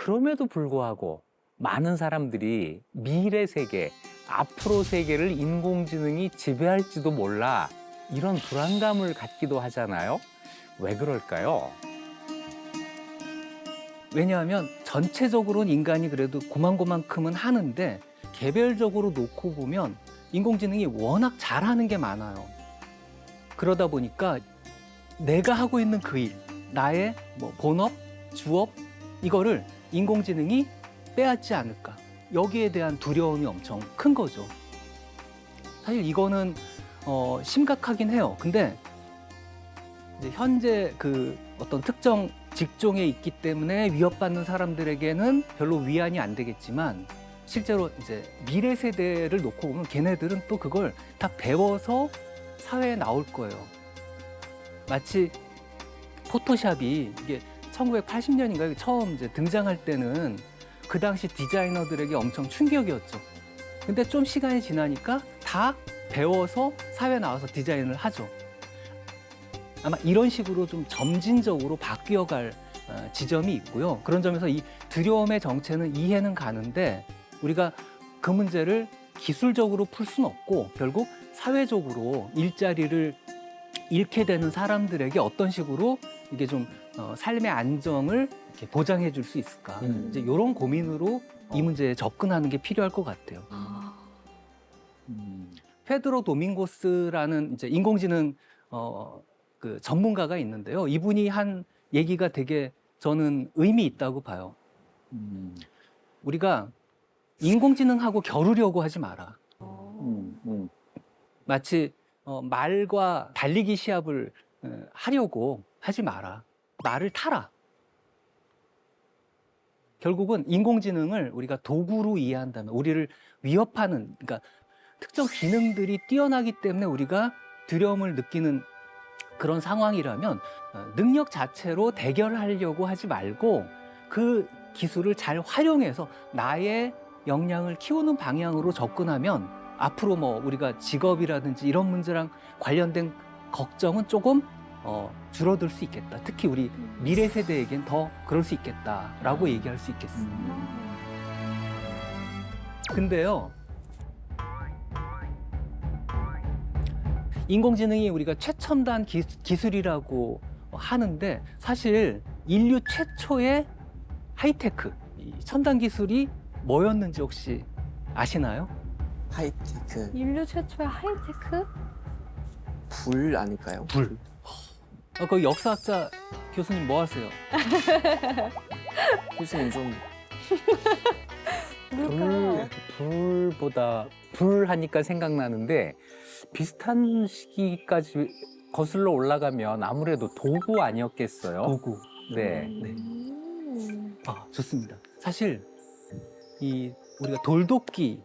그럼에도 불구하고 많은 사람들이 미래 세계, 앞으로 세계를 인공지능이 지배할지도 몰라 이런 불안감을 갖기도 하잖아요. 왜 그럴까요? 왜냐하면 전체적으로는 인간이 그래도 고만고만큼은 하는데 개별적으로 놓고 보면 인공지능이 워낙 잘하는 게 많아요. 그러다 보니까 내가 하고 있는 그 일, 나의 본업, 주업 이거를 인공지능이 빼앗지 않을까. 여기에 대한 두려움이 엄청 큰 거죠. 사실 이거는 심각하긴 해요. 근데 이제 현재 그 어떤 특정 직종에 있기 때문에 위협받는 사람들에게는 별로 위안이 안 되겠지만 실제로 이제 미래 세대를 놓고 보면 걔네들은 또 그걸 다 배워서 사회에 나올 거예요. 마치 포토샵이 이게 1980년인가요? 처음 이제 등장할 때는 그 당시 디자이너들에게 엄청 충격이었죠. 근데 좀 시간이 지나니까 다 배워서 사회에 나와서 디자인을 하죠. 아마 이런 식으로 좀 점진적으로 바뀌어갈 지점이 있고요. 그런 점에서 이 두려움의 정체는 이해는 가는데 우리가 그 문제를 기술적으로 풀 수는 없고 결국 사회적으로 일자리를 잃게 되는 사람들에게 어떤 식으로 이게 좀 삶의 안정을 이렇게 보장해 줄 수 있을까. 이제 이런 고민으로 이 문제에 접근하는 게 필요할 것 같아요. 페드로 도밍고스라는 이제 인공지능 그 전문가가 있는데요. 이분이 한 얘기가 되게 저는 의미 있다고 봐요. 우리가 인공지능하고 겨루려고 하지 마라. 마치 말과 달리기 시합을 하려고 하지 마라. 말을 타라. 결국은 인공지능을 우리가 도구로 이해한다면 우리를 위협하는, 그러니까 특정 기능들이 뛰어나기 때문에 우리가 두려움을 느끼는 그런 상황이라면 능력 자체로 대결하려고 하지 말고 그 기술을 잘 활용해서 나의 역량을 키우는 방향으로 접근하면 앞으로 우리가 직업이라든지 이런 문제랑 관련된 걱정은 조금 줄어들 수 있겠다. 특히 우리 미래 세대에겐 더 그럴 수 있겠다라고 얘기할 수 있겠습니다. 근데요, 인공지능이 우리가 최첨단 기술이라고 하는데 사실 인류 최초의 하이테크, 이 첨단 기술이 뭐였는지 혹시 아시나요? 하이테크. 인류 최초의 하이테크? 불 아닐까요? 불. 그 역사학자 교수님 뭐 하세요? 교수님 좀 뭘까요? 불보다 불 하니까 생각나는데 비슷한 시기까지 거슬러 올라가면 아무래도 도구 아니었겠어요? 도구. 네. 좋습니다. 사실 우리가 돌도끼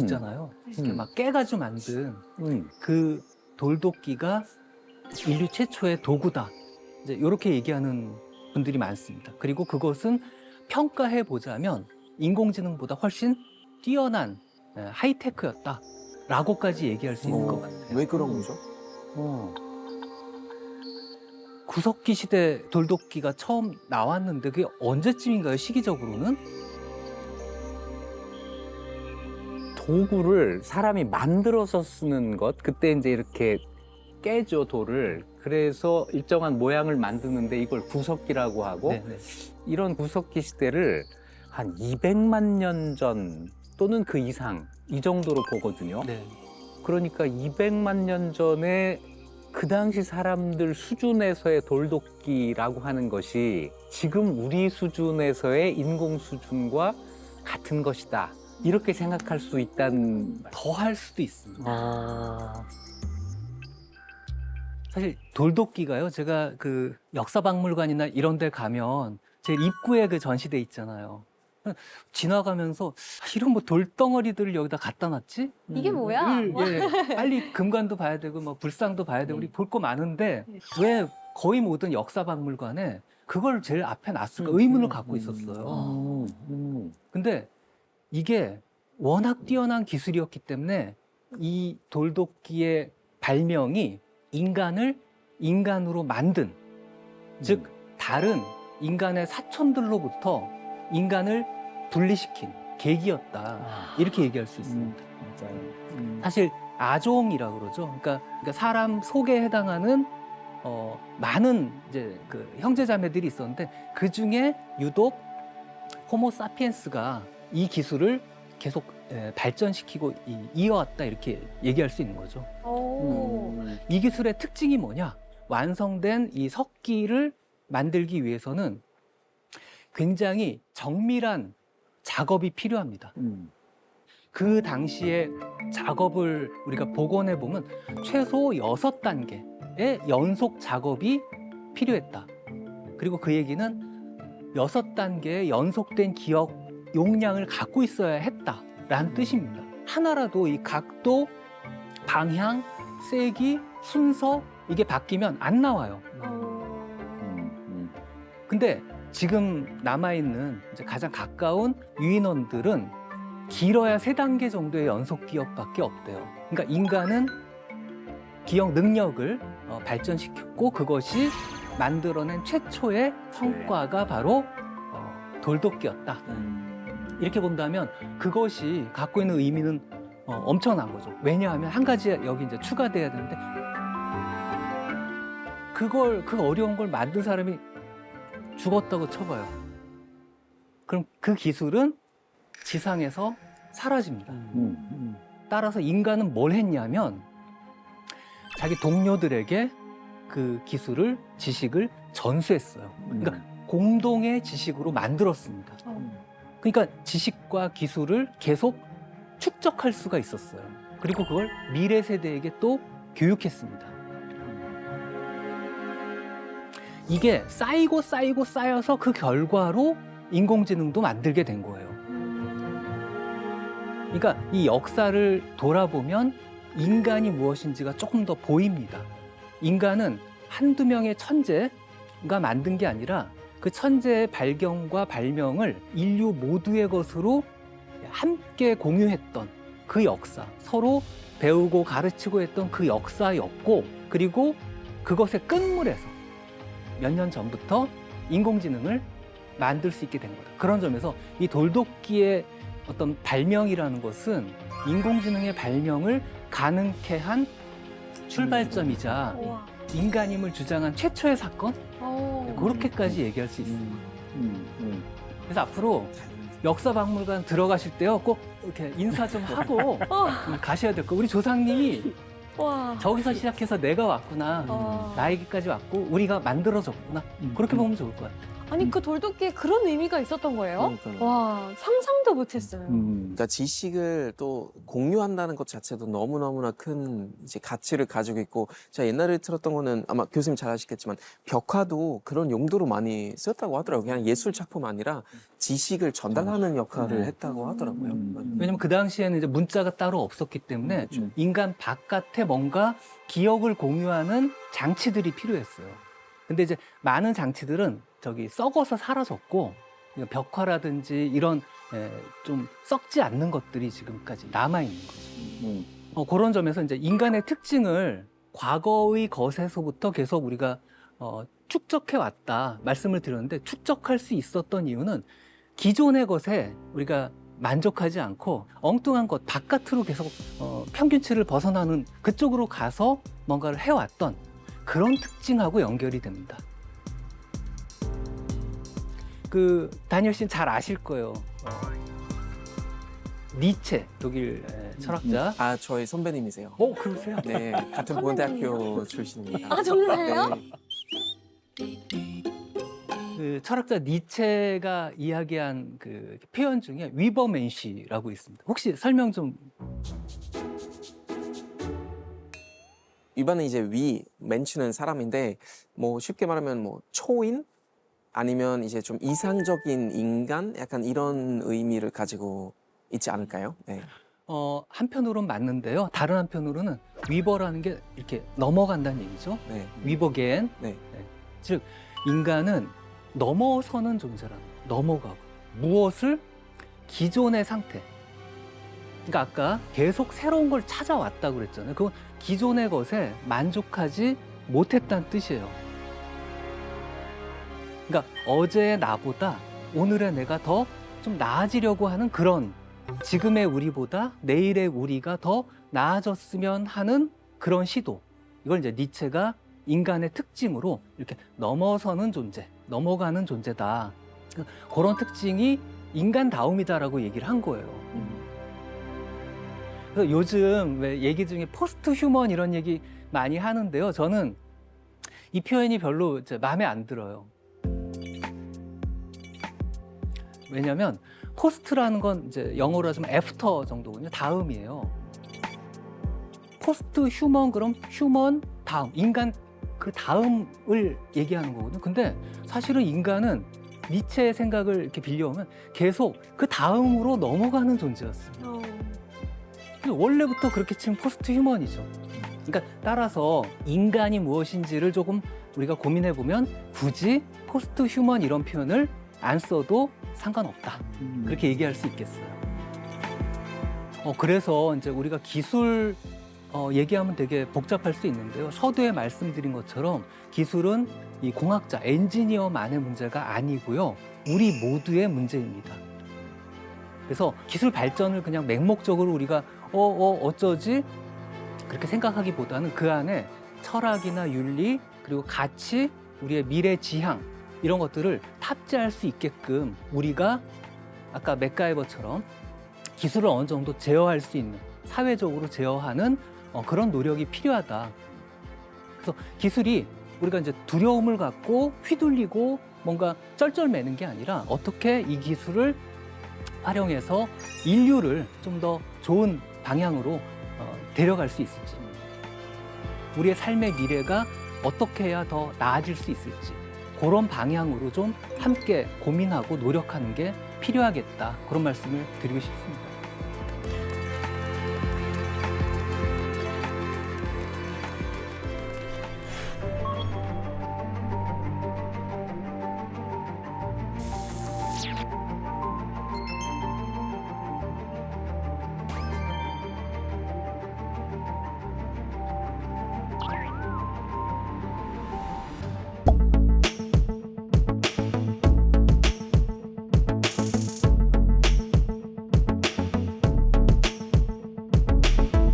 있잖아요. 이렇게 막 깨가지고 만든 그 돌도끼가 인류 최초의 도구다. 이제 이렇게 얘기하는 분들이 많습니다. 그리고 그것은 평가해 보자면 인공지능보다 훨씬 뛰어난 하이테크였다라고까지 얘기할 수 있는 것 같아요. 왜 그런 거죠? 구석기 시대 돌도끼가 처음 나왔는데 그게 언제쯤인가요? 시기적으로는? 도구를 사람이 만들어서 쓰는 것, 그때 이제 이렇게 깨죠, 돌을. 그래서 일정한 모양을 만드는데 이걸 구석기라고 하고 네네. 이런 구석기 시대를 한 200만 년 전 또는 그 이상 이 정도로 보거든요. 네. 그러니까 200만 년 전에 그 당시 사람들 수준에서의 돌도끼라고 하는 것이 지금 우리 수준에서의 인공 수준과 같은 것이다. 이렇게 생각할 수 있다는 더 할 수도 있습니다. 아... 사실 돌도끼가요. 제가 그 역사박물관이나 이런 데 가면 제 입구에 그 전시돼 있잖아요. 지나가면서 이런 돌덩어리들을 여기다 갖다 놨지? 이게 뭐야? 예, 빨리 금관도 봐야 되고 불상도 봐야 되고 우리 볼 거 많은데 왜 거의 모든 역사박물관에 그걸 제일 앞에 놨을까 의문을 갖고 있었어요. 근데 이게 워낙 뛰어난 기술이었기 때문에 이 돌도끼의 발명이 인간을 인간으로 만든, 즉 다른 인간의 사촌들로부터 인간을 분리시킨 계기였다. 이렇게 얘기할 수 있습니다. 맞아요. 사실 아종이라고 그러죠. 그러니까 사람 속에 해당하는 많은 이제 그 형제자매들이 있었는데 그 중에 유독 호모사피엔스가 이 기술을 계속 발전시키고 이어왔다 이렇게 얘기할 수 있는 거죠. 오. 이 기술의 특징이 뭐냐? 완성된 이 석기를 만들기 위해서는 굉장히 정밀한 작업이 필요합니다. 그 당시에 작업을 우리가 복원해 보면 최소 6단계의 연속 작업이 필요했다. 그리고 그 얘기는 6단계의 연속된 기억 용량을 갖고 있어야 했다라는 뜻입니다. 하나라도 이 각도, 방향, 세기, 순서 이게 바뀌면 안 나와요. 근데 지금 남아있는 이제 가장 가까운 유인원들은 길어야 3단계 정도의 연속 기억밖에 없대요. 그러니까 인간은 기억 능력을 발전시켰고 그것이 만들어낸 최초의 성과가 바로 돌도끼였다. 이렇게 본다면 그것이 갖고 있는 의미는 엄청난 거죠. 왜냐하면 한 가지 여기 이제 추가돼야 되는데 그 어려운 걸 만든 사람이 죽었다고 쳐봐요. 그럼 그 기술은 지상에서 사라집니다. 따라서 인간은 뭘 했냐면 자기 동료들에게 그 기술을, 지식을 전수했어요. 그러니까 공동의 지식으로 만들었습니다. 그러니까 지식과 기술을 계속 축적할 수가 있었어요. 그리고 그걸 미래 세대에게 또 교육했습니다. 이게 쌓여서 그 결과로 인공지능도 만들게 된 거예요. 그러니까 이 역사를 돌아보면 인간이 무엇인지가 조금 더 보입니다. 인간은 한두 명의 천재가 만든 게 아니라 그 천재의 발견과 발명을 인류 모두의 것으로 함께 공유했던 그 역사, 서로 배우고 가르치고 했던 그 역사였고, 그리고 그것의 끝물에서 몇 년 전부터 인공지능을 만들 수 있게 된 거다. 그런 점에서 이 돌도끼의 어떤 발명이라는 것은 인공지능의 발명을 가능케 한 출발점이자 우와. 인간임을 주장한 최초의 사건? 오. 그렇게까지 얘기할 수 있습니다. 그래서 앞으로 역사박물관 들어가실 때요, 꼭 이렇게 인사 좀 하고 가셔야 될 거예요. 우리 조상님이 와. 저기서 시작해서 내가 왔구나, 나에게까지 왔고 우리가 만들어졌구나, 그렇게 보면 좋을 것 같아요. 아니 그 돌도끼에 그런 의미가 있었던 거예요? 그러니까요. 와, 상상도 못했어요. 그러니까 지식을 또 공유한다는 것 자체도 너무너무나 큰 이제 가치를 가지고 있고, 제가 옛날에 들었던 거는 아마 교수님 잘 아시겠지만 벽화도 그런 용도로 많이 쓰였다고 하더라고요. 그냥 예술 작품 아니라 지식을 전달하는 역할을 했다고 하더라고요. 왜냐면 그 당시에는 이제 문자가 따로 없었기 때문에 인간 바깥에 뭔가 기억을 공유하는 장치들이 필요했어요. 근데 이제 많은 장치들은 저기 썩어서 사라졌고, 벽화라든지 이런 좀 썩지 않는 것들이 지금까지 남아있는 거죠. 그런 점에서 이제 인간의 특징을 과거의 것에서부터 계속 우리가 축적해 왔다 말씀을 드렸는데, 축적할 수 있었던 이유는 기존의 것에 우리가 만족하지 않고 엉뚱한 것 바깥으로 계속 평균치를 벗어나는 그쪽으로 가서 뭔가를 해왔던 그런 특징하고 연결이 됩니다. 그 다니엘 씨는 잘 아실 거예요. 니체, 독일 철학자. 아, 저희 선배님이세요. 그러세요? 네, 같은 보건대학교 출신입니다. 아, 정말요? 네. 그 철학자 니체가 이야기한 그 표현 중에 위버맨시라고 있습니다. 혹시 설명 좀. 위반은 이제 맨치는 사람인데, 뭐 쉽게 말하면 뭐 초인? 아니면 이제 좀 이상적인 인간? 약간 이런 의미를 가지고 있지 않을까요? 네. 한편으로는 맞는데요. 다른 한편으로는 위버라는 게 이렇게 넘어간다는 얘기죠. 네. 위버겐. 네. 즉 인간은 넘어서는 존재라는, 넘어가고 무엇을 기존의 상태. 그러니까 아까 계속 새로운 걸 찾아왔다고 그랬잖아요. 그건 기존의 것에 만족하지 못했다는 뜻이에요. 그러니까 어제의 나보다 오늘의 내가 더 좀 나아지려고 하는 그런 지금의 우리보다 내일의 우리가 더 나아졌으면 하는 그런 시도. 이걸 이제 니체가 인간의 특징으로 이렇게 넘어서는 존재, 넘어가는 존재다. 그런 특징이 인간다움이다라고 얘기를 한 거예요. 그래서 요즘 왜 얘기 중에 포스트 휴먼 이런 얘기 많이 하는데요. 저는 이 표현이 별로 이제 마음에 안 들어요. 왜냐하면 포스트라는 건 이제 영어로 하자면 애프터 정도거든요. 다음이에요. 포스트 휴먼 그럼 휴먼 다음, 인간 그 다음을 얘기하는 거거든요. 근데 사실은 인간은 니체의 생각을 이렇게 빌려오면 계속 그 다음으로 넘어가는 존재였어요. 원래부터 그렇게 치면 포스트 휴먼이죠. 그러니까 따라서 인간이 무엇인지를 조금 우리가 고민해 보면 굳이 포스트 휴먼 이런 표현을 안 써도 상관없다. 그렇게 얘기할 수 있겠어요. 그래서 이제 우리가 기술 얘기하면 되게 복잡할 수 있는데요. 서두에 말씀드린 것처럼 기술은 이 공학자, 엔지니어만의 문제가 아니고요. 우리 모두의 문제입니다. 그래서 기술 발전을 그냥 맹목적으로 우리가 어쩌지? 그렇게 생각하기보다는 그 안에 철학이나 윤리, 그리고 가치, 우리의 미래 지향 이런 것들을 탑재할 수 있게끔 우리가 아까 맥가이버처럼 기술을 어느 정도 제어할 수 있는, 사회적으로 제어하는 그런 노력이 필요하다. 그래서 기술이 우리가 이제 두려움을 갖고 휘둘리고 뭔가 쩔쩔매는 게 아니라 어떻게 이 기술을 활용해서 인류를 좀 더 좋은 방향으로 데려갈 수 있을지, 우리의 삶의 미래가 어떻게 해야 더 나아질 수 있을지 그런 방향으로 좀 함께 고민하고 노력하는 게 필요하겠다. 그런 말씀을 드리고 싶습니다.